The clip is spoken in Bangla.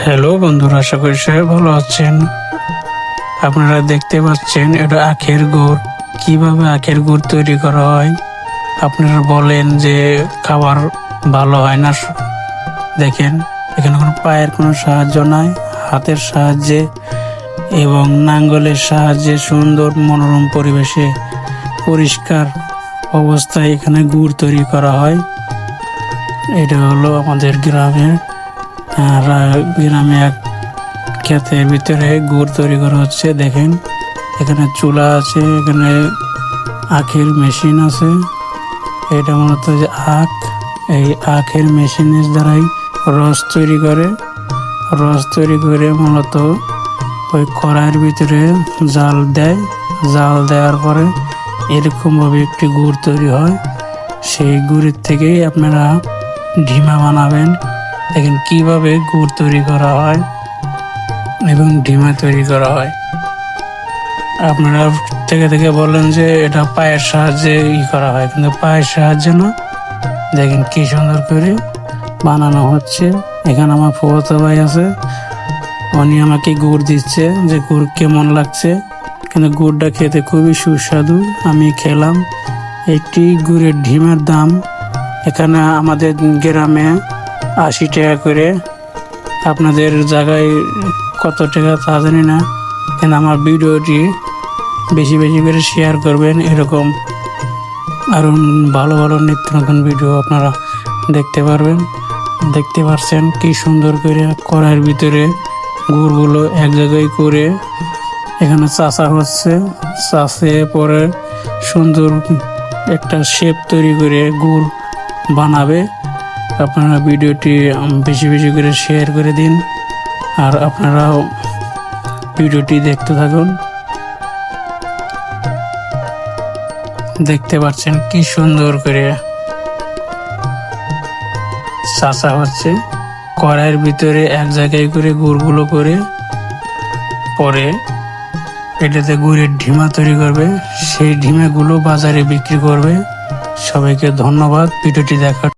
হ্যালো বন্ধুরা, আশা করি সবাই ভালো আছেন। আপনারা দেখতে পাচ্ছেন এটা আখের গুড়। কিভাবে আখের গুড় তৈরি করা হয় আপনারা বলেন যে খাবার ভালো হয় না। দেখেন, এখানে কোনো পায়ের কোনো সাহায্য নাই, হাতের সাহায্যে এবং নাঙ্গলের সাহায্যে সুন্দর মনোরম পরিবেশে পরিষ্কার অবস্থায় এখানে গুড় তৈরি করা হয়। এটা হলো আমাদের গ্রামের গ্রামে এক ক্ষেতের ভিতরে গুড় তৈরি করা হচ্ছে। দেখেন, এখানে চুলা আছে, এখানে আখের মেশিন আছে। এটা মূলত যে এই আখের মেশিনের দ্বারাই রস তৈরি করে মূলত ওই কড়াইয়ের ভিতরে জাল দেওয়ার পরে এরকমভাবে একটি গুড় তৈরি হয়। সেই গুড়ের থেকেই আপনারা ঢিমা বানাবেন। দেখেন কিভাবে গুড় তৈরি করা হয় এবং ঢিমা তৈরি করা হয়। আপনারা থেকে বলেন যে এটা পায়ের সাহায্যে করা হয়, কিন্তু পায়ের সাহায্যে না। দেখেন কি সুন্দর করে বানানো হচ্ছে। এখানে আমার ফুফাতো ভাই আছে, উনি আমাকে গুড় দিচ্ছে যে গুড় কেমন লাগছে। কিন্তু গুড়টা খেতে খুবই সুস্বাদু। আমি খেলাম। একটি গুড়ের ঢিমার দাম এখানে আমাদের গ্রামে 80 টাকা করে। আপনাদের জায়গায় কত টাকা তা জানি না, কিন্তু আমার ভিডিওটি বেশি করে শেয়ার করবেন। এরকম আরও ভালো নিত্য নতুন ভিডিও আপনারা দেখতে পারছেন কি সুন্দর করে কড়াইয়ের ভিতরে গুড়গুলো এক জায়গায় করে এখানে চাষা হচ্ছে। চাষে পরে সুন্দর একটা শেপ তৈরি করে গুড় বানাবে। আপনারা ভিডিওটি বেশি করে শেয়ার করে দিন, আর আপনারাও ভিডিওটি দেখতে থাকুন। দেখতে পাচ্ছেন কি সুন্দর করে চাষা হচ্ছে। কড়াইয়ের ভিতরে এক জায়গায় করে গুড়গুলো করে পরে এটাতে গুড়ের ঢিমা তৈরি করবে। সেই ঢিমাগুলো বাজারে বিক্রি করবে। সবাইকে ধন্যবাদ ভিডিওটি দেখার।